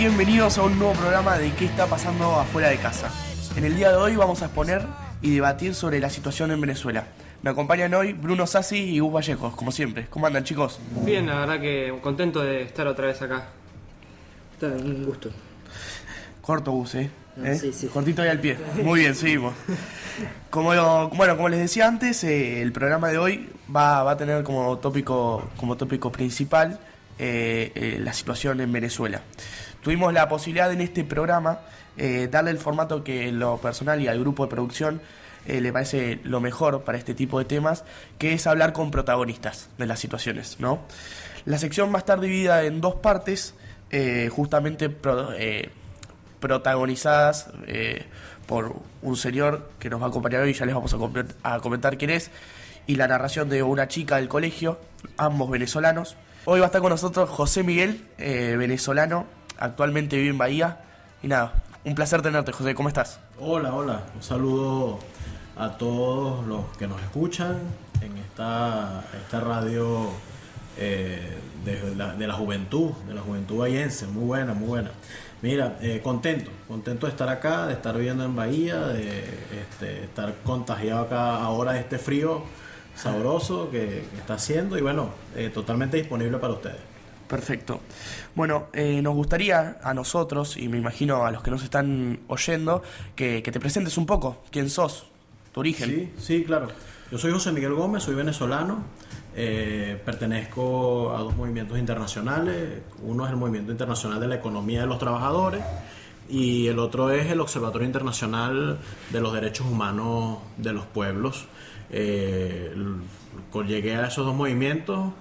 Bienvenidos a un nuevo programa de ¿Qué está pasando afuera de casa? En el día de hoy vamos a exponer y debatir sobre la situación en Venezuela. Me acompañan hoy Bruno Sassi y Gus Vallejos, como siempre. ¿Cómo andan, chicos? Bien, la verdad que contento de estar otra vez acá. Está un gusto. Corto, Gus, ¿eh? Sí. Cortito y al pie. Muy bien, seguimos. Como les decía antes, el programa de hoy va a tener como tópico principal la situación en Venezuela. Tuvimos la posibilidad en este programa darle el formato que en lo personal y al grupo de producción le parece lo mejor para este tipo de temas, que es hablar con protagonistas de las situaciones, ¿no? La sección va a estar dividida en dos partes, justamente protagonizadas por un señor que nos va a acompañar hoy, ya les vamos a comentar quién es, y la narración de una chica del colegio, ambos venezolanos. Hoy va a estar con nosotros José Miguel, venezolano, actualmente vive en Bahía. Y nada, un placer tenerte, José, ¿cómo estás? Hola, un saludo a todos los que nos escuchan en esta radio de la juventud bahiense, muy buena. Mira, contento de estar acá, de estar viviendo en Bahía, de estar contagiado acá ahora de este frío sabroso que está haciendo y bueno, totalmente disponible para ustedes. Perfecto. Bueno, nos gustaría a nosotros, y me imagino a los que nos están oyendo, que te presentes un poco. ¿Quién sos? ¿Tu origen? Sí, claro. Yo soy José Miguel Gómez, soy venezolano. Pertenezco a dos movimientos internacionales. Uno es el Movimiento Internacional de la Economía de los Trabajadores y el otro es el Observatorio Internacional de los Derechos Humanos de los Pueblos. Llegué a esos dos movimientos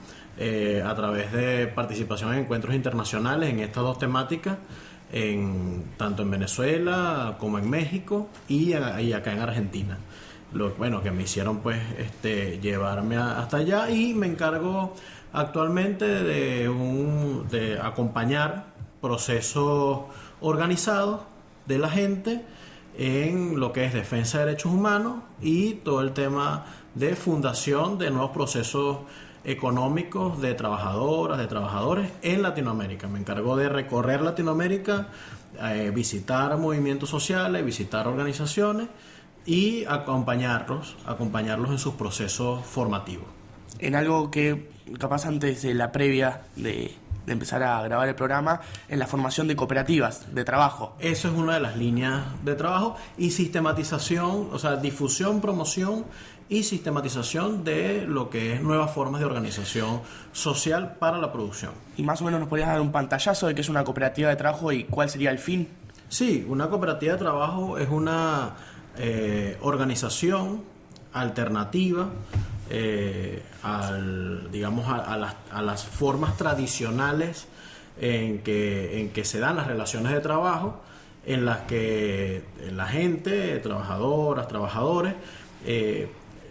a través de participación en encuentros internacionales en estas dos temáticas, tanto en Venezuela como en México y acá en Argentina. Que me hicieron pues llevarme hasta allá y me encargo actualmente de acompañar procesos organizados de la gente en lo que es defensa de derechos humanos y todo el tema de fundación de nuevos procesos económicos de trabajadoras, de trabajadores en Latinoamérica. Me encargo de recorrer Latinoamérica, visitar movimientos sociales, visitar organizaciones y acompañarlos en sus procesos formativos. En algo que capaz antes de la previa de empezar a grabar el programa, en la formación de cooperativas de trabajo. Eso es una de las líneas de trabajo y sistematización, o sea, difusión, promoción y sistematización de lo que es nuevas formas de organización social para la producción. Y más o menos nos podrías dar un pantallazo de qué es una cooperativa de trabajo y cuál sería el fin. Sí, una cooperativa de trabajo es una organización alternativa a las formas tradicionales en que se dan las relaciones de trabajo, en las que la gente, trabajadoras, trabajadores,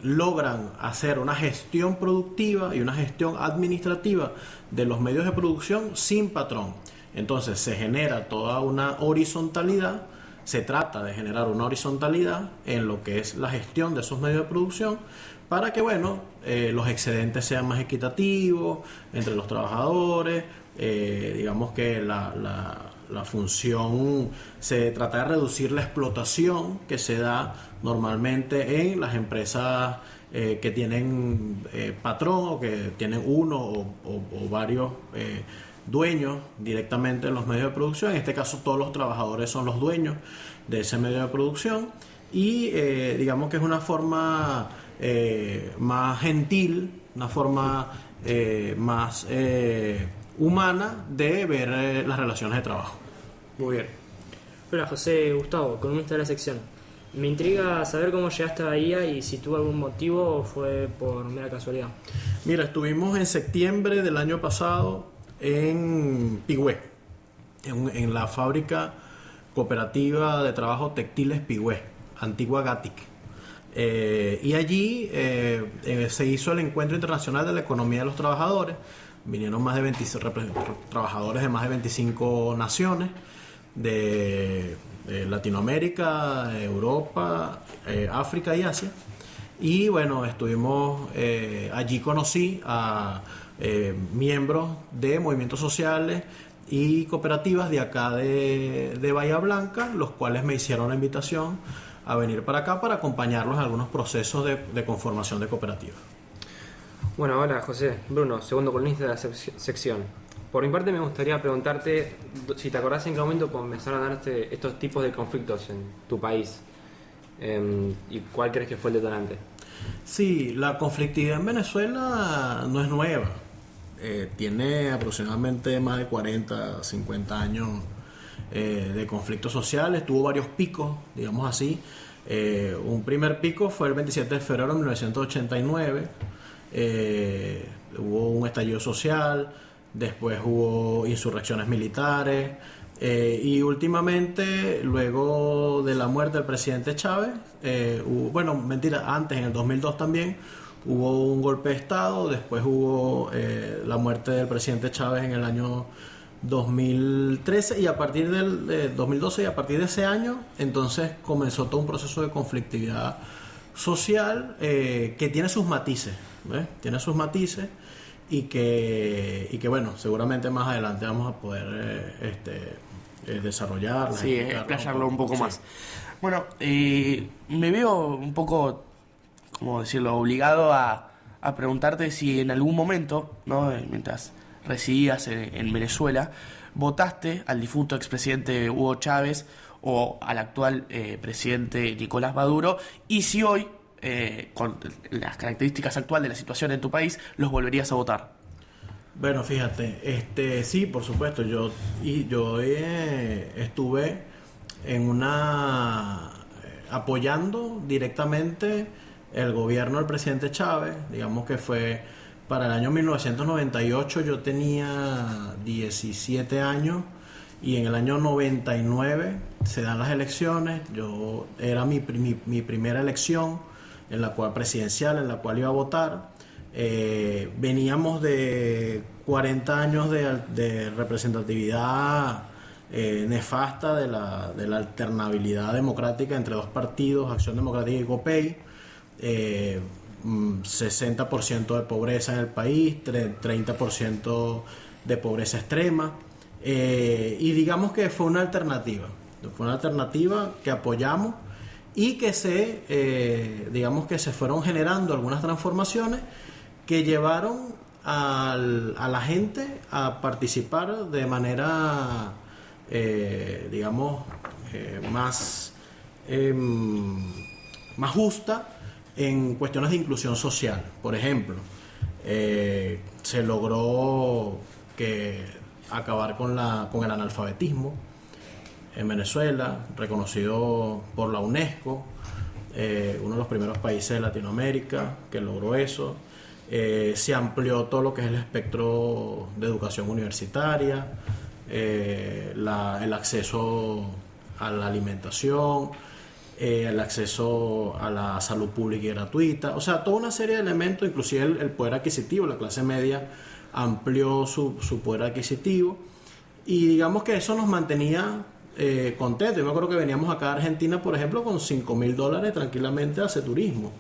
logran hacer una gestión productiva y una gestión administrativa de los medios de producción sin patrón. Entonces se genera toda una horizontalidad. Se trata de generar una horizontalidad en lo que es la gestión de esos medios de producción para que los excedentes sean más equitativos entre los trabajadores. Digamos que la función se trata de reducir la explotación que se da normalmente en las empresas que tienen patrón o que tienen uno o varios dueños directamente en los medios de producción. En este caso todos los trabajadores son los dueños de ese medio de producción y digamos que es una forma más gentil, una forma más humana de ver las relaciones de trabajo. Muy bien. Hola, José Gustavo, columnista de la sección. Me intriga saber cómo llegaste a Bahía y si tuvo algún motivo o fue por mera casualidad. Mira, estuvimos en septiembre del año pasado en Pigüé, en la fábrica cooperativa de trabajo textiles Pigüé, antigua Gatic. Y allí se hizo el Encuentro Internacional de la Economía de los Trabajadores. Vinieron más de trabajadores de más de 25 naciones de Latinoamérica, Europa, África y Asia. Y bueno, estuvimos allí, conocí a miembros de movimientos sociales y cooperativas de acá de Bahía Blanca, los cuales me hicieron la invitación a venir para acá para acompañarlos en algunos procesos de conformación de cooperativas. Bueno, hola José, Bruno, segundo columnista de la sección. Por mi parte me gustaría preguntarte si te acordás en qué momento comenzaron a darse estos tipos de conflictos en tu país y cuál crees que fue el detonante. Sí, la conflictividad en Venezuela no es nueva. Tiene aproximadamente más de 40, 50 años de conflictos sociales. Tuvo varios picos, digamos así. Un primer pico fue el 27 de febrero de 1989. Hubo un estallido social, después hubo insurrecciones militares. Y últimamente, luego de la muerte del presidente Chávez, antes en el 2002 también, hubo un golpe de Estado, después hubo la muerte del presidente Chávez en el año 2013 y a partir del 2012 y a partir de ese año, entonces comenzó todo un proceso de conflictividad social que tiene sus matices, ¿ves? Tiene sus matices y que bueno, seguramente más adelante vamos a poder desarrollarla. Sí, explayarlo un poco más. Bueno, me veo un poco, ¿cómo decirlo?, obligado a preguntarte si en algún momento, ¿no?, mientras residías en Venezuela, votaste al difunto expresidente Hugo Chávez o al actual presidente Nicolás Maduro, y si hoy, con las características actuales de la situación en tu país, los volverías a votar. Bueno, fíjate, sí, por supuesto, yo estuve en apoyando directamente el gobierno del presidente Chávez. Digamos que fue para el año 1998, yo tenía 17 años y en el año 99 se dan las elecciones. Era mi primera elección en la cual presidencial, en la cual iba a votar. Veníamos de 40 años de representatividad nefasta de la alternabilidad democrática entre dos partidos, Acción Democrática y COPEI. 60% de pobreza en el país, 30% de pobreza extrema, y digamos que fue una alternativa que apoyamos y que digamos que se fueron generando algunas transformaciones que llevaron a la gente a participar de manera más justa en cuestiones de inclusión social. Por ejemplo, se logró acabar con el analfabetismo en Venezuela, reconocido por la UNESCO, uno de los primeros países de Latinoamérica que logró eso. Se amplió todo lo que es el espectro de educación universitaria, el acceso a la alimentación, el acceso a la salud pública y gratuita, o sea, toda una serie de elementos, inclusive el poder adquisitivo. La clase media amplió su poder adquisitivo y digamos que eso nos mantenía contentos. Yo me acuerdo que veníamos acá a Argentina, por ejemplo, con $5,000 tranquilamente a hacer turismo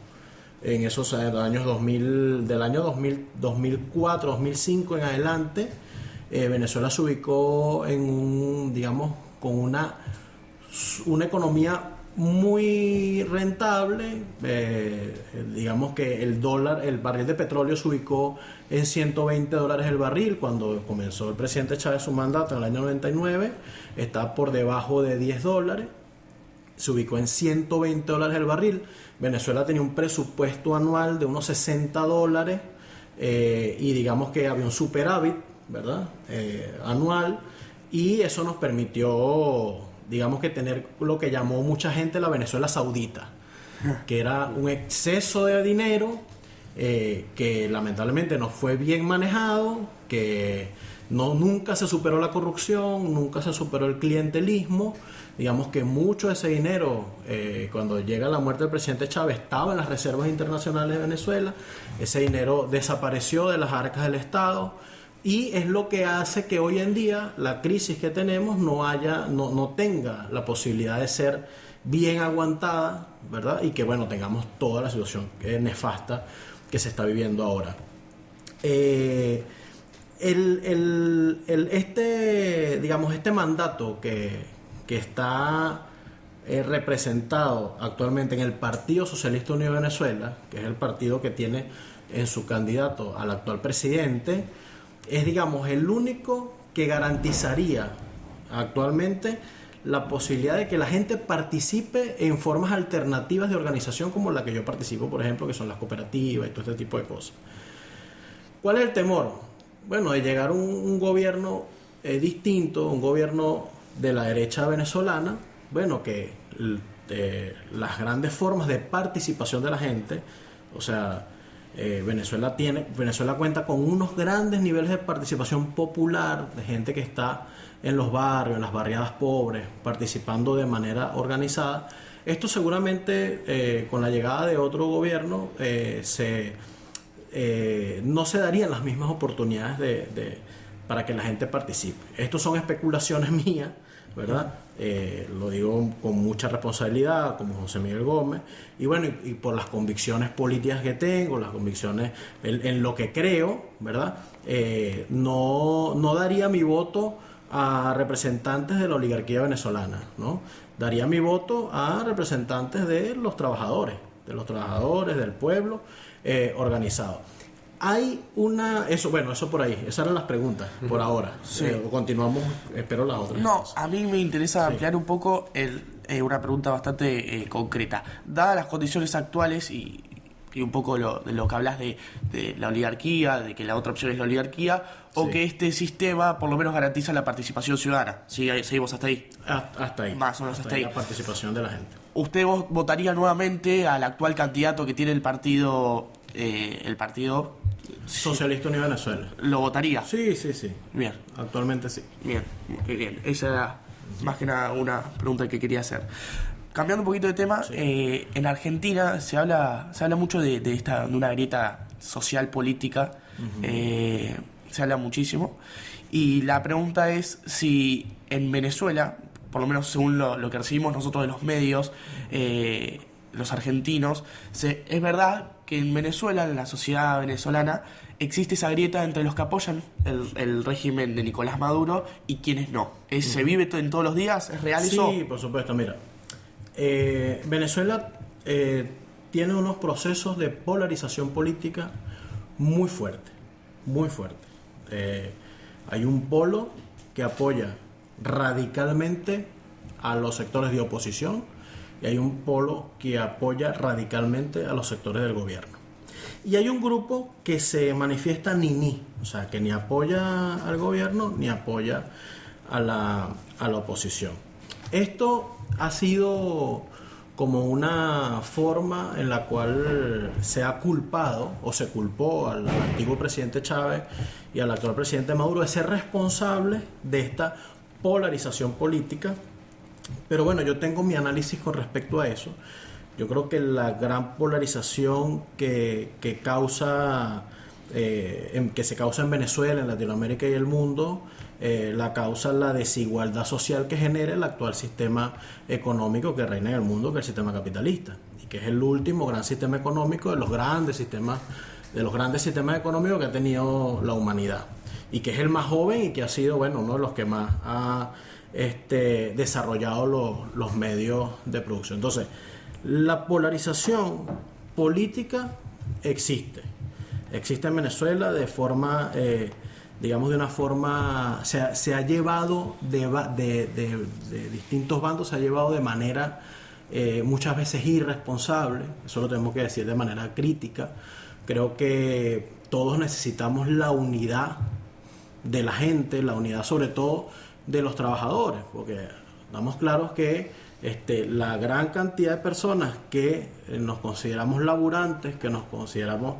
en esos años 2000, del año 2004, 2005 en adelante. Venezuela se ubicó con una economía muy rentable. Digamos que el barril de petróleo se ubicó en $120 el barril cuando comenzó el presidente Chávez su mandato en el año 99. Está por debajo de $10, se ubicó en $120 el barril. Venezuela tenía un presupuesto anual de unos $60, y digamos que había un superávit, ¿verdad?, anual, y eso nos permitió, digamos que tener lo que llamó mucha gente la Venezuela saudita, que era un exceso de dinero que lamentablemente no fue bien manejado, que nunca se superó la corrupción, nunca se superó el clientelismo. Digamos que mucho de ese dinero, cuando llega la muerte del presidente Chávez, estaba en las reservas internacionales de Venezuela. Ese dinero desapareció de las arcas del Estado. Y es lo que hace que hoy en día la crisis que tenemos no tenga la posibilidad de ser bien aguantada, ¿verdad? Y que, bueno, tengamos toda la situación nefasta que se está viviendo ahora. Este mandato que está representado actualmente en el Partido Socialista Unido de Venezuela, que es el partido que tiene en su candidato al actual presidente, es, digamos, el único que garantizaría actualmente la posibilidad de que la gente participe en formas alternativas de organización como la que yo participo, por ejemplo, que son las cooperativas y todo este tipo de cosas. ¿Cuál es el temor? Bueno, de llegar un gobierno distinto, un gobierno de la derecha venezolana, bueno, que las grandes formas de participación de la gente, o sea, Venezuela cuenta con unos grandes niveles de participación popular, de gente que está en los barrios, en las barriadas pobres, participando de manera organizada. Esto seguramente con la llegada de otro gobierno no se darían las mismas oportunidades para que la gente participe. Estos son especulaciones mías, ¿verdad? Lo digo con mucha responsabilidad, como José Miguel Gómez, y bueno, y por las convicciones políticas que tengo, las convicciones en lo que creo, ¿verdad? No daría mi voto a representantes de la oligarquía venezolana, ¿no? Daría mi voto a representantes de los trabajadores, del pueblo organizado. Hay eso por ahí, esas eran las preguntas por ahora. Sí. Continuamos, espero las otras. No, a mí me interesa ampliar un poco una pregunta bastante concreta. Dadas las condiciones actuales y un poco de lo que hablas de la oligarquía, de que la otra opción es la oligarquía, o que este sistema por lo menos garantiza la participación ciudadana. ¿Sí? ¿Seguimos hasta ahí? Hasta ahí. Más o menos hasta ahí. La participación de la gente. ¿Usted votaría nuevamente al actual candidato que tiene el partido Socialista Unido de Venezuela? ¿Lo votaría? Sí. Bien. Actualmente sí. Bien, muy bien. Esa era más que nada una pregunta que quería hacer. Cambiando un poquito de tema, en Argentina se habla mucho de una grieta social política. Se habla muchísimo. Y la pregunta es si en Venezuela, por lo menos según lo que recibimos nosotros de los medios, los argentinos, es verdad que en Venezuela, en la sociedad venezolana, existe esa grieta entre los que apoyan el régimen de Nicolás Maduro y quienes no. ¿Se vive en todos los días? ¿Es real eso? Sí, por supuesto. Mira, Venezuela tiene unos procesos de polarización política muy fuertes, muy fuertes. Hay un polo que apoya radicalmente a los sectores de oposición y hay un polo que apoya radicalmente a los sectores del gobierno. Y hay un grupo que se manifiesta ni, o sea, que ni apoya al gobierno ni apoya a la oposición. Esto ha sido como una forma en la cual se ha culpado o se culpó al antiguo presidente Chávez y al actual presidente Maduro de ser responsables de esta polarización política. Pero bueno, yo tengo mi análisis con respecto a eso. Yo creo que la gran polarización que se causa en Venezuela, en Latinoamérica y el mundo, la causa la desigualdad social que genera el actual sistema económico que reina en el mundo, que es el sistema capitalista, y que es el último gran sistema económico de los grandes sistemas económicos que ha tenido la humanidad, y que es el más joven y que ha sido, bueno, uno de los que más ha desarrollado los medios de producción. Entonces, la polarización política existe en Venezuela de forma, digamos, de una forma, se ha llevado de distintos bandos, se ha llevado de manera muchas veces irresponsable. Eso lo tenemos que decir de manera crítica. Creo que todos necesitamos la unidad de la gente, la unidad sobre todo de los trabajadores, porque estamos claros que la gran cantidad de personas que nos consideramos laburantes, que nos consideramos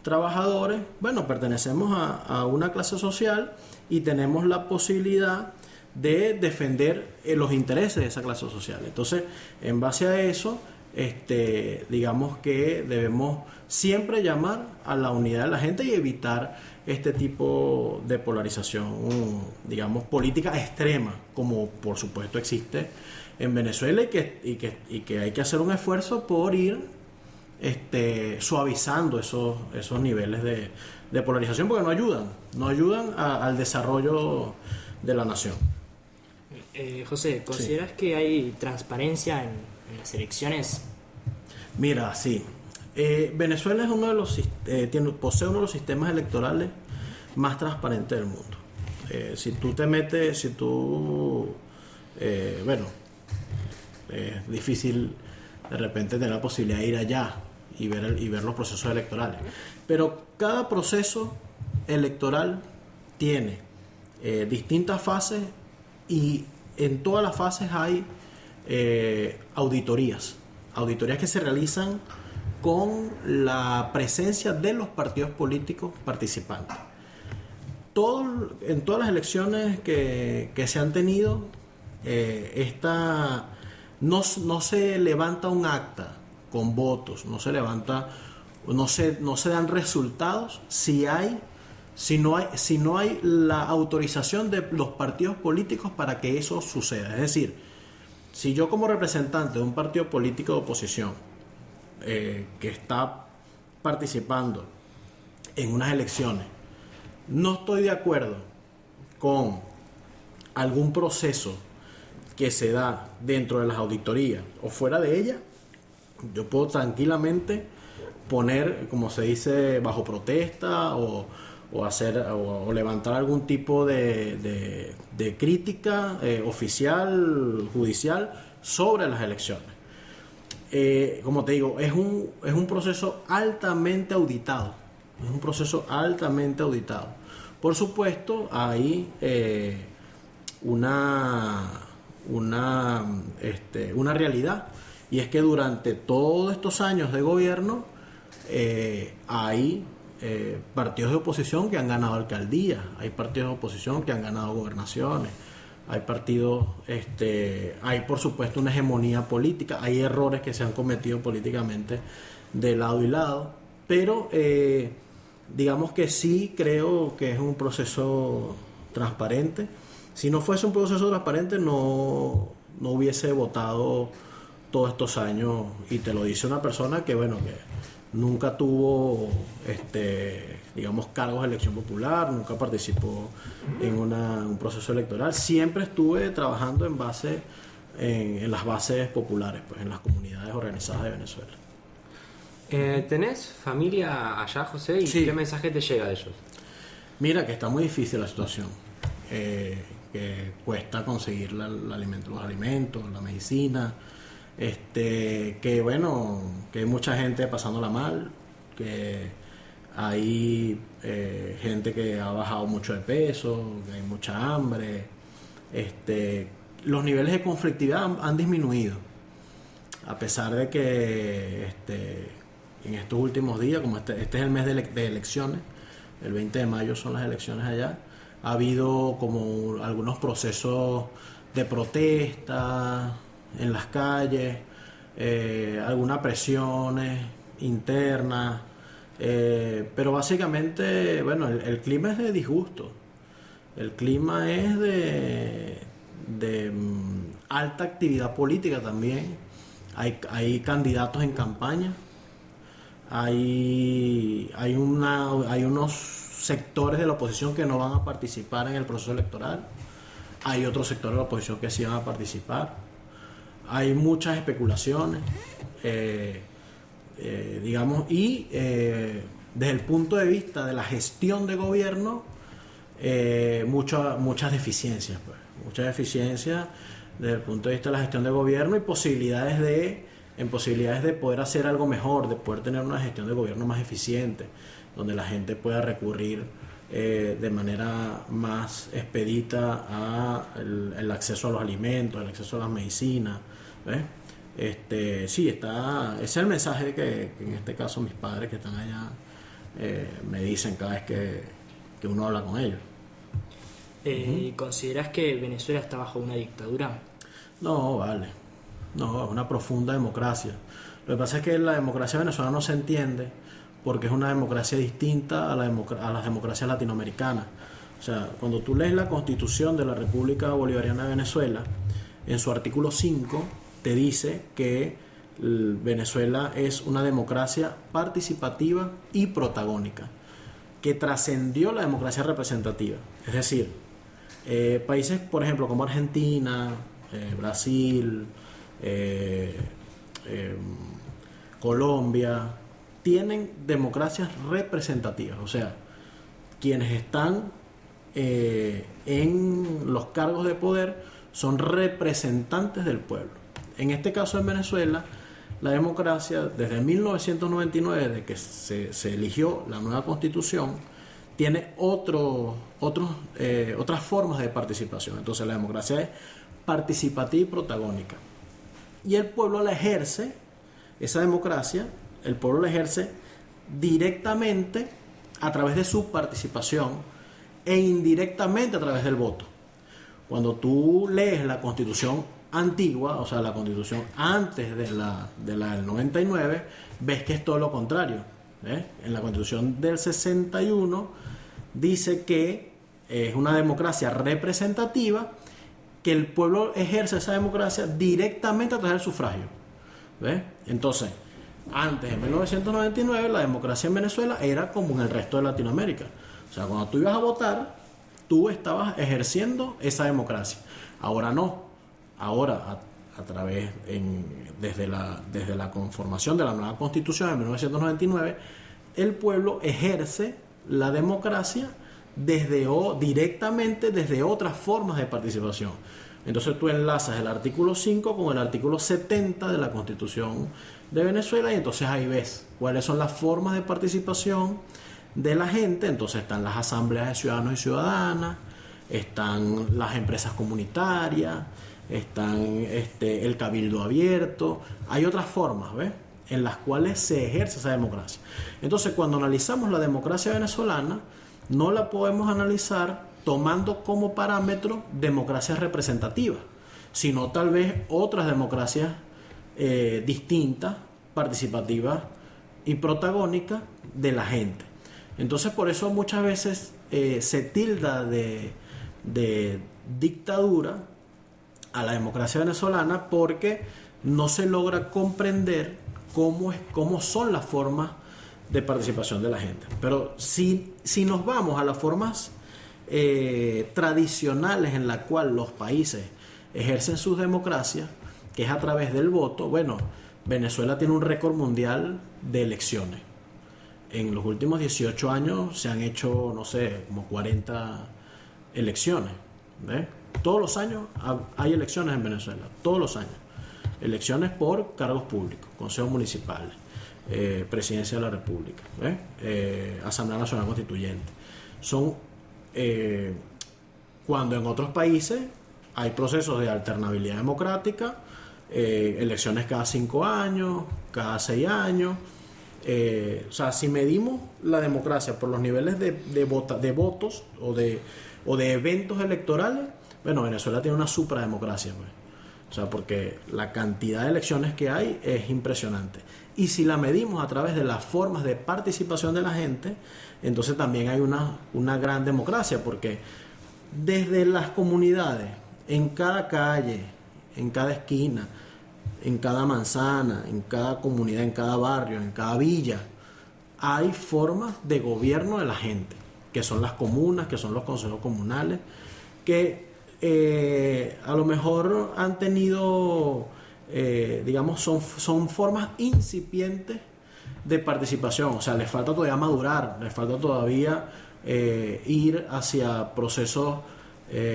trabajadores, bueno, pertenecemos a una clase social y tenemos la posibilidad de defender los intereses de esa clase social. Entonces, en base a eso, digamos que debemos siempre llamar a la unidad de la gente y evitar este tipo de polarización, digamos, política extrema, como por supuesto existe en Venezuela, y que hay que hacer un esfuerzo por ir suavizando esos niveles de polarización, porque no ayudan al desarrollo de la nación. José, ¿consideras que hay transparencia en las elecciones? Mira, sí. Venezuela es posee uno de los sistemas electorales más transparentes del mundo. Si tú te metes, es difícil de repente tener la posibilidad de ir allá y ver los procesos electorales. Pero cada proceso electoral tiene distintas fases, y en todas las fases hay auditorías que se realizan con la presencia de los partidos políticos participantes. En todas las elecciones que se han tenido, no se levanta un acta con votos, no se dan resultados si no hay la autorización de los partidos políticos para que eso suceda. Es decir, si yo, como representante de un partido político de oposición que está participando en unas elecciones, no estoy de acuerdo con algún proceso que se da dentro de las auditorías o fuera de ellas, yo puedo tranquilamente poner, como se dice, bajo protesta o levantar algún tipo de crítica oficial, judicial, sobre las elecciones. Como te digo, es un proceso altamente auditado. Por supuesto, hay una realidad, y es que durante todos estos años de gobierno hay partidos de oposición que han ganado alcaldías, hay partidos de oposición que han ganado gobernaciones, hay por supuesto una hegemonía política, hay errores que se han cometido políticamente de lado y lado, pero digamos que sí creo que es un proceso transparente. Si no fuese un proceso transparente, no hubiese votado todos estos años, y te lo dice una persona que nunca tuvo digamos, cargos de elección popular, nunca participó en un proceso electoral. Siempre estuve trabajando en las bases populares, pues, en las comunidades organizadas de Venezuela. ¿Tenés familia allá, José? ¿Y Sí. qué mensaje te llega de ellos? Mira que está muy difícil la situación, que cuesta conseguir los alimentos, la medicina, que hay mucha gente pasándola mal, que hay gente que ha bajado mucho de peso, que hay mucha hambre, los niveles de conflictividad han disminuido, a pesar de que en estos últimos días, como este es el mes de elecciones, el 20 de mayo son las elecciones allá, ha habido como algunos procesos de protesta en las calles, algunas presiones internas, pero básicamente, el clima es de disgusto, el clima es de alta actividad política también, hay candidatos en campaña, hay unos sectores de la oposición que no van a participar en el proceso electoral, hay otros sectores de la oposición que sí van a participar, hay muchas especulaciones, digamos, y desde el punto de vista de la gestión de gobierno, muchas deficiencias, muchas deficiencias desde el punto de vista de la gestión de gobierno, y posibilidades de poder hacer algo mejor, de poder tener una gestión de gobierno más eficiente, donde la gente pueda recurrir de manera más expedita el acceso a los alimentos, el acceso a las medicinas, ¿ves? Sí, ese es el mensaje que en este caso mis padres que están allá me dicen cada vez que uno habla con ellos. ¿Considerás que Venezuela está bajo una dictadura? No, vale. No, es una profunda democracia. Lo que pasa es que la democracia venezolana no se entiende porque es una democracia distinta a las democracias latinoamericanas. O sea, cuando tú lees la Constitución de la República Bolivariana de Venezuela, en su artículo 5 te dice que Venezuela es una democracia participativa y protagónica, que trascendió la democracia representativa. Es decir, países, por ejemplo, como Argentina, Brasil, Colombia, tienen democracias representativas. O sea, quienes están en los cargos de poder son representantes del pueblo. En este caso, en Venezuela, la democracia, desde 1999, de que se eligió la nueva constitución, tiene otras formas de participación. Entonces, la democracia es participativa y protagónica. Y el pueblo la ejerce, esa democracia, el pueblo la ejerce directamente a través de su participación e indirectamente a través del voto. Cuando tú lees la constitución antigua, o sea, la constitución antes de la del 99, ves que es todo lo contrario. En la constitución del 61 dice que es una democracia representativa, que el pueblo ejerce esa democracia directamente a través del sufragio. Entonces, antes de 1999, la democracia en Venezuela era como en el resto de Latinoamérica. O sea, cuando tú ibas a votar, tú estabas ejerciendo esa democracia. Ahora no. Ahora, a través, desde la conformación de la nueva Constitución de 1999, el pueblo ejerce la democracia directamente desde otras formas de participación. Entonces tú enlazas el artículo 5 con el artículo 70 de la Constitución de Venezuela y entonces ahí ves cuáles son las formas de participación de la gente. Entonces están las asambleas de ciudadanos y ciudadanas, están las empresas comunitarias, están el cabildo abierto. Hay otras formas, en las cuales se ejerce esa democracia. Entonces, cuando analizamos la democracia venezolana, no la podemos analizar tomando como parámetro democracias representativas, sino tal vez otras democracias distintas, participativas y protagónicas de la gente. Entonces, por eso muchas veces se tilda de dictadura a la democracia venezolana, porque no se logra comprender cómo son las formas de participación de la gente. Pero si nos vamos a las formas tradicionales en las cuales los países ejercen sus democracias, que es a través del voto, bueno, Venezuela tiene un récord mundial de elecciones. En los últimos 18 años se han hecho, no sé, como 40 elecciones. Todos los años hay elecciones en Venezuela, todos los años. Elecciones por cargos públicos, consejos municipales, presidencia de la República, Asamblea Nacional Constituyente. Son cuando en otros países hay procesos de alternabilidad democrática, elecciones cada 5 años, cada 6 años. O sea, si medimos la democracia por los niveles de votos o de eventos electorales, bueno, Venezuela tiene una suprademocracia, pues. O sea, porque la cantidad de elecciones que hay es impresionante. Y si la medimos a través de las formas de participación de la gente, entonces también hay una gran democracia, porque desde las comunidades, en cada calle, en cada esquina, en cada manzana, en cada comunidad, en cada barrio, en cada villa, hay formas de gobierno de la gente, que son las comunas, que son los consejos comunales, que a lo mejor han tenido, digamos, son formas incipientes de participación. O sea, les falta todavía madurar, les falta todavía ir hacia procesos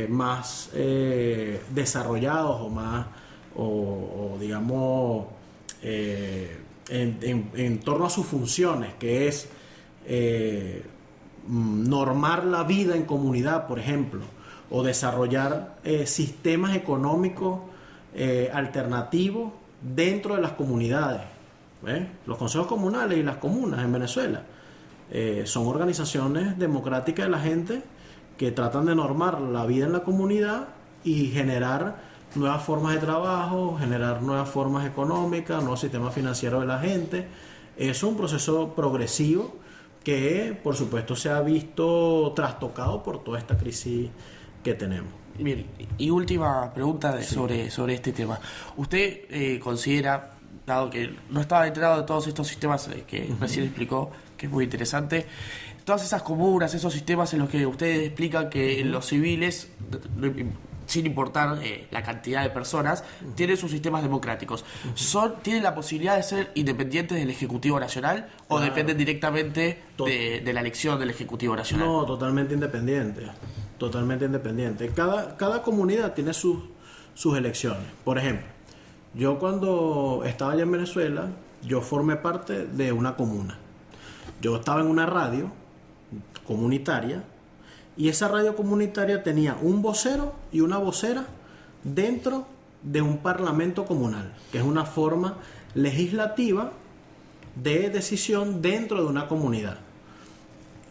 más desarrollados o más, o digamos, en torno a sus funciones, que es normar la vida en comunidad, por ejemplo, o desarrollar sistemas económicos alternativos dentro de las comunidades. Los consejos comunales y las comunas en Venezuela son organizaciones democráticas de la gente que tratan de normar la vida en la comunidad y generar nuevas formas de trabajo, generar nuevas formas económicas, nuevos sistemas financieros de la gente. Es un proceso progresivo que, por supuesto, se ha visto trastocado por toda esta crisis que tenemos. Bien, y última pregunta sobre este tema. ¿Usted considera, dado que no estaba enterado de todos estos sistemas que recién explicó, que es muy interesante. Todas esas comunas, esos sistemas en los que ustedes explican que los civiles, sin importar la cantidad de personas, tienen sus sistemas democráticos. ¿Tienen la posibilidad de ser independientes del Ejecutivo Nacional o dependen directamente de la elección del Ejecutivo Nacional? No, totalmente independiente. Totalmente independiente. Cada comunidad tiene sus elecciones. Por ejemplo, yo cuando estaba allá en Venezuela, yo formé parte de una comuna. Yo estaba en una radio comunitaria y esa radio comunitaria tenía un vocero y una vocera dentro de un parlamento comunal, que es una forma legislativa de decisión dentro de una comunidad.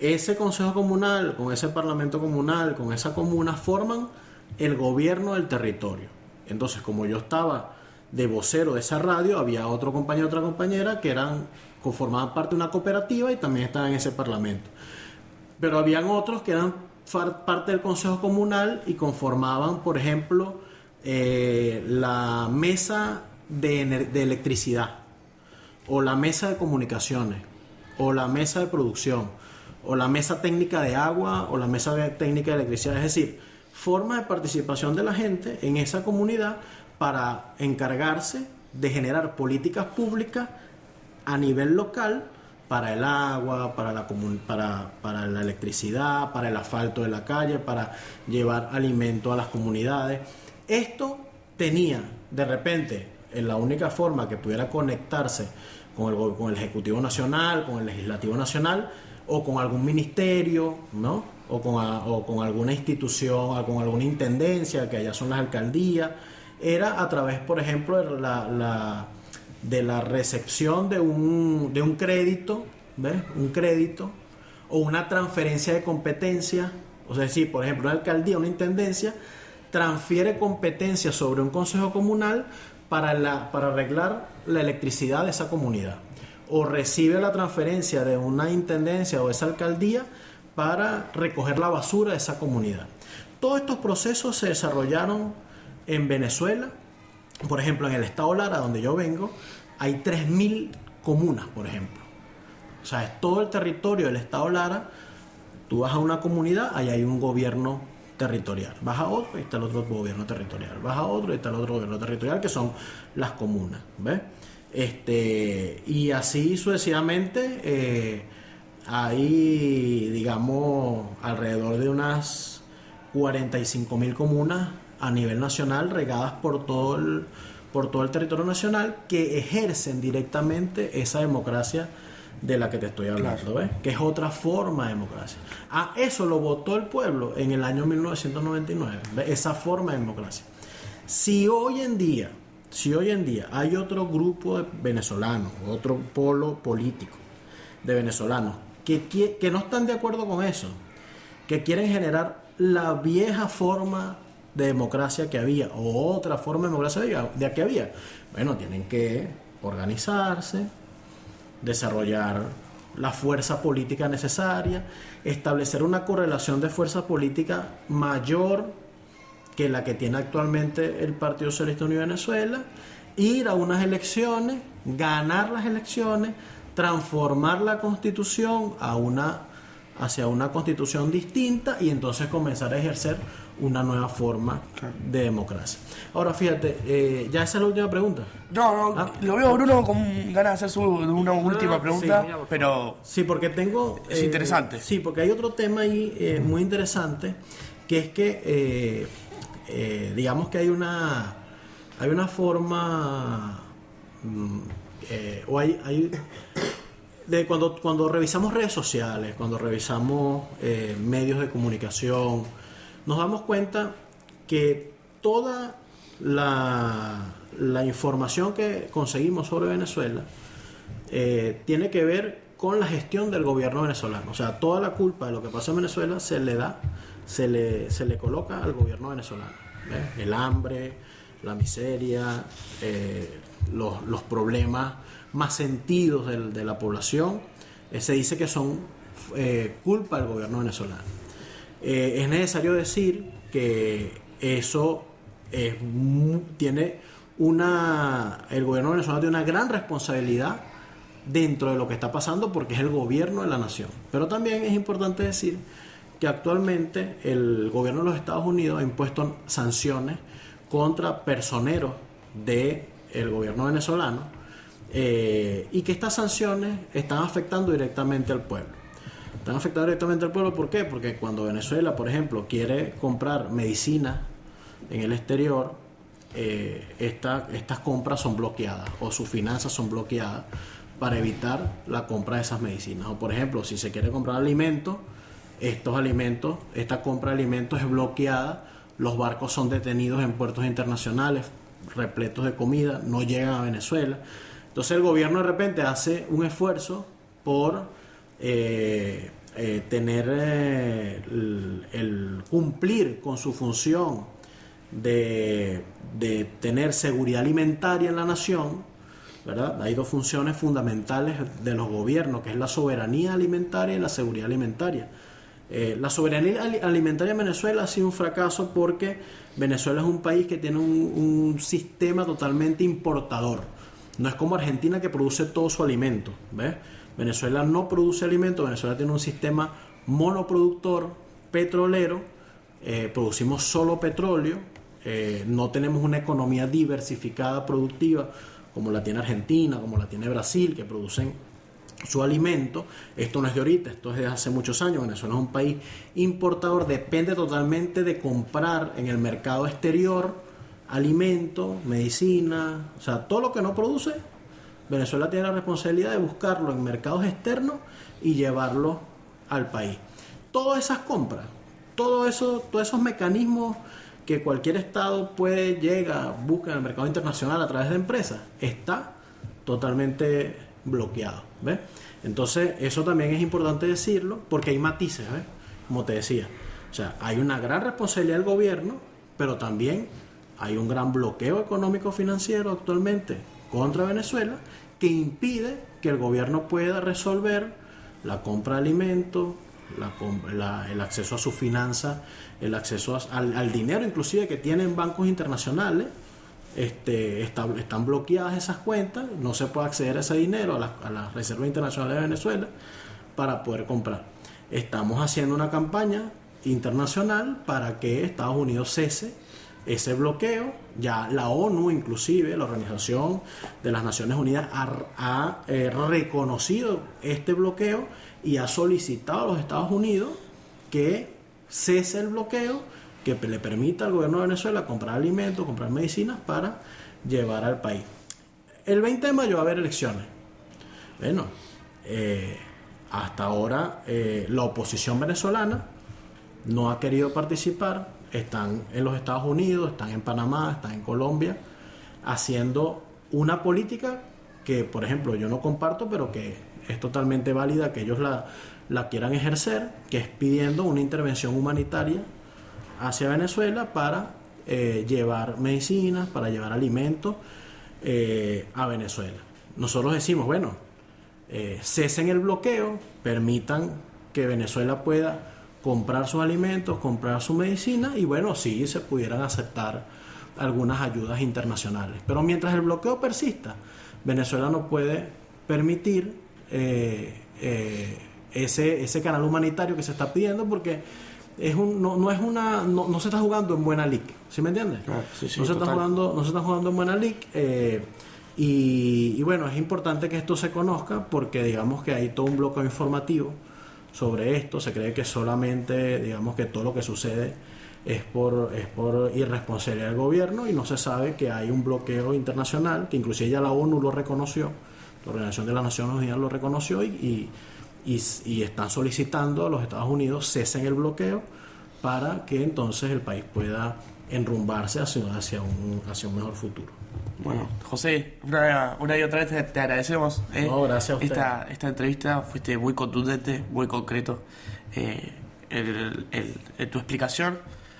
Ese consejo comunal, con ese parlamento comunal, con esa comuna, forman el gobierno del territorio. Entonces, como yo estaba de vocero de esa radio, había otro compañero, otra compañera que formaban parte de una cooperativa y también estaban en ese parlamento. Pero habían otros que eran parte del consejo comunal y conformaban, por ejemplo, la mesa de electricidad, o la mesa de comunicaciones, o la mesa de producción, o la mesa técnica de agua, o la mesa técnica de electricidad. Es decir, formas de participación de la gente en esa comunidad para encargarse de generar políticas públicas a nivel local para el agua, para la electricidad, para el asfalto de la calle, para llevar alimento a las comunidades. Esto tenía, de repente, la única forma que pudiera conectarse con el Ejecutivo Nacional, con el Legislativo Nacional, o con algún ministerio, ¿no? O con alguna institución, o con alguna intendencia, que allá son las alcaldías, era a través, por ejemplo, de la recepción de un crédito, ¿ves? Un crédito o una transferencia de competencia. O sea, si por ejemplo una alcaldía, una intendencia transfiere competencia sobre un consejo comunal para arreglar la electricidad de esa comunidad, o recibe la transferencia de una intendencia o de esa alcaldía para recoger la basura de esa comunidad. Todos estos procesos se desarrollaron en Venezuela. Por ejemplo, en el estado Lara, donde yo vengo, hay 3.000 comunas, por ejemplo. O sea, es todo el territorio del estado Lara. Tú vas a una comunidad, ahí hay un gobierno territorial. Vas a otro y está el otro gobierno territorial. Vas a otro y está el otro gobierno territorial, que son las comunas, ¿ves? Y así sucesivamente. Hay, digamos, alrededor de unas 45.000 comunas a nivel nacional, regadas por todo el territorio nacional, que ejercen directamente esa democracia de la que te estoy hablando, claro. ¿Ves? Que es otra forma de democracia. Eso lo votó el pueblo en el año 1999, ¿ves? Esa forma de democracia. Si hoy en día hay otro grupo de venezolanos, otro polo político de venezolanos que no están de acuerdo con eso, que quieren generar la vieja forma de democracia que había, o otra forma de democracia de que había, bueno, tienen que organizarse, desarrollar la fuerza política necesaria, establecer una correlación de fuerza política mayor que la que tiene actualmente el Partido Socialista Unido de Venezuela, ir a unas elecciones, ganar las elecciones, transformar la Constitución hacia una Constitución distinta y entonces comenzar a ejercer una nueva forma de democracia. Ahora fíjate, ya esa es la última pregunta. No, lo veo a Bruno con ganas de hacer una última pregunta, sí, pero sí, porque tengo es interesante. Sí, porque hay otro tema ahí muy interesante, que es que digamos que hay una forma o hay de cuando revisamos redes sociales, cuando revisamos medios de comunicación, nos damos cuenta que toda la información que conseguimos sobre Venezuela tiene que ver con la gestión del gobierno venezolano. O sea, toda la culpa de lo que pasa en Venezuela se le coloca al gobierno venezolano. ¿Ves? El hambre, la miseria, los problemas más sentidos de la población, se dice que son culpa del gobierno venezolano. Es necesario decir que eso tiene el gobierno venezolano tiene una gran responsabilidad dentro de lo que está pasando porque es el gobierno de la nación. Pero también es importante decir que actualmente el gobierno de los Estados Unidos ha impuesto sanciones contra personeros del gobierno venezolano y que estas sanciones están afectando directamente al pueblo. Están afectando directamente al pueblo, ¿por qué? Porque cuando Venezuela, por ejemplo, quiere comprar medicinas en el exterior, estas compras son bloqueadas o sus finanzas son bloqueadas para evitar la compra de esas medicinas. O por ejemplo, si se quiere comprar alimentos, esta compra de alimentos es bloqueada, los barcos son detenidos en puertos internacionales repletos de comida, no llegan a Venezuela. Entonces el gobierno de repente hace un esfuerzo por tener el cumplir con su función de tener seguridad alimentaria en la nación, ¿verdad? Hay dos funciones fundamentales de los gobiernos, que es la soberanía alimentaria y la seguridad alimentaria. La soberanía alimentaria en Venezuela ha sido un fracaso porque Venezuela es un país que tiene un sistema totalmente importador. No es como Argentina, que produce todo su alimento, ¿ves? Venezuela no produce alimento, Venezuela tiene un sistema monoproductor petrolero, producimos solo petróleo, no tenemos una economía diversificada productiva como la tiene Argentina, como la tiene Brasil, que producen su alimento. Esto no es de ahorita, esto es de hace muchos años. Venezuela es un país importador, depende totalmente de comprar en el mercado exterior alimentos, medicina, o sea, todo lo que no produce. Venezuela tiene la responsabilidad de buscarlo en mercados externos y llevarlo al país. Todas esas compras, todos esos mecanismos que cualquier estado llega, busca en el mercado internacional a través de empresas, está totalmente bloqueado, ¿ves? Entonces eso también es importante decirlo porque hay matices, ¿ves? Como te decía, o sea, hay una gran responsabilidad del gobierno, pero también hay un gran bloqueo económico financiero actualmente contra Venezuela que impide que el gobierno pueda resolver la compra de alimentos, el acceso a sus finanzas, el acceso al dinero inclusive que tienen bancos internacionales. Están bloqueadas esas cuentas, no se puede acceder a ese dinero, a las reservas internacionales de Venezuela para poder comprar. Estamos haciendo una campaña internacional para que Estados Unidos cese ese bloqueo. Ya la ONU, inclusive la Organización de las Naciones Unidas, ha reconocido este bloqueo y ha solicitado a los Estados Unidos que cese el bloqueo, que le permita al gobierno de Venezuela comprar alimentos, comprar medicinas para llevar al país. El 20 de mayo va a haber elecciones. Bueno, hasta ahora la oposición venezolana no ha querido participar. Están en los Estados Unidos, están en Panamá, están en Colombia, haciendo una política que, por ejemplo, yo no comparto, pero que es totalmente válida que ellos la quieran ejercer, que es pidiendo una intervención humanitaria hacia Venezuela para llevar medicinas, para llevar alimentos a Venezuela. Nosotros decimos, bueno, cesen el bloqueo, permitan que Venezuela pueda comprar sus alimentos, comprar su medicina y bueno, sí se pudieran aceptar algunas ayudas internacionales. Pero mientras el bloqueo persista, Venezuela no puede permitir ese canal humanitario que se está pidiendo porque no se está jugando en buena liga, ¿sí me entiendes? Claro, sí, no se está jugando en buena liga y bueno, es importante que esto se conozca porque digamos que hay todo un bloqueo informativo sobre esto. Se cree que solamente, digamos, que todo lo que sucede es por irresponsabilidad del gobierno y no se sabe que hay un bloqueo internacional, que inclusive ya la ONU lo reconoció, la Organización de las Naciones Unidas lo reconoció y están solicitando a los Estados Unidos cesen el bloqueo para que entonces el país pueda enrumbarse hacia un mejor futuro. Bueno, José, una y otra vez te agradecemos. No, gracias a usted. Esta entrevista fuiste muy contundente, muy concreto en tu explicación,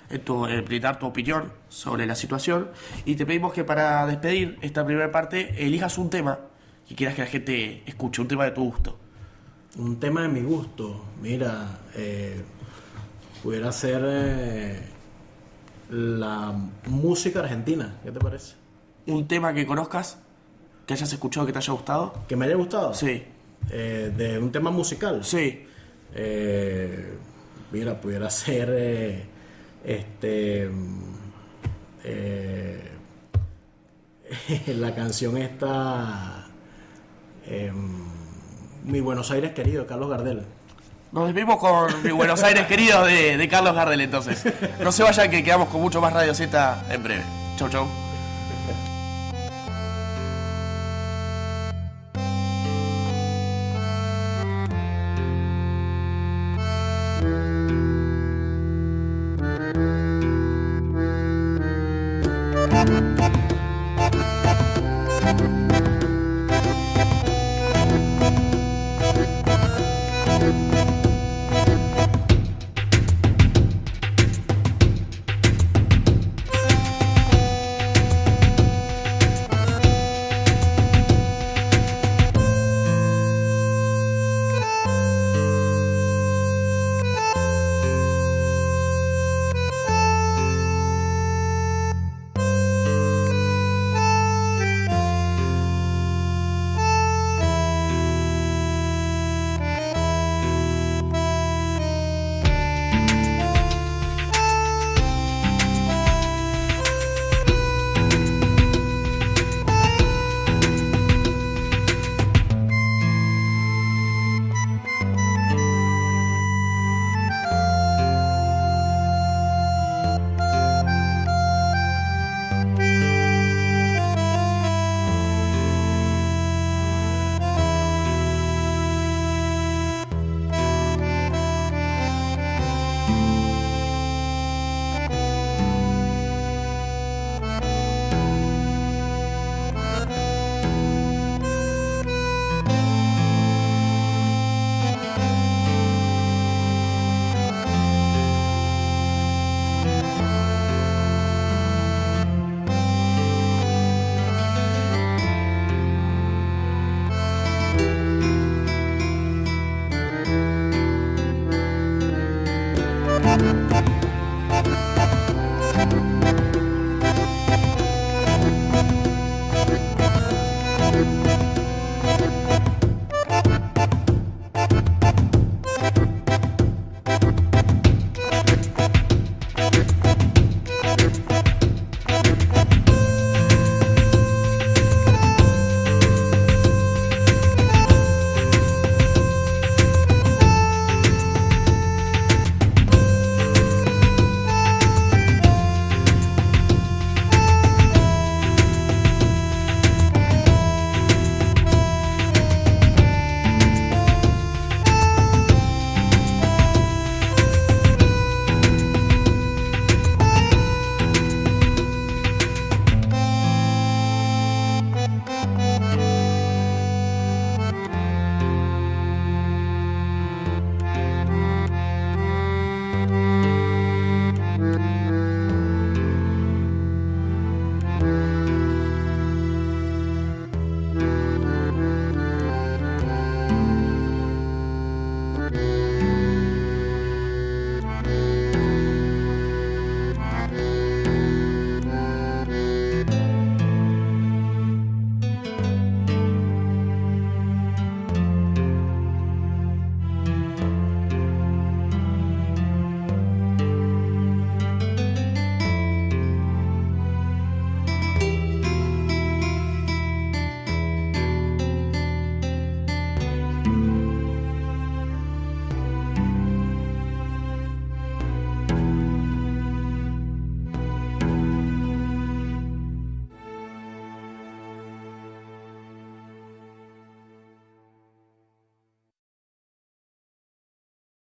en brindar tu opinión sobre la situación. Y te pedimos que para despedir esta primera parte elijas un tema que quieras que la gente escuche, un tema de tu gusto. Un tema de mi gusto, mira, pudiera ser la música argentina, ¿qué te parece? un tema que conozcas, que hayas escuchado, que te haya gustado. ¿Que me haya gustado? Sí, De un tema musical. sí. Mira, pudiera ser la canción esta, Mi Buenos Aires querido, Carlos Gardel. Nos despedimos con Mi Buenos Aires querido de Carlos Gardel, entonces. No se vayan, que quedamos con mucho más Radio Z en breve. Chau, chau.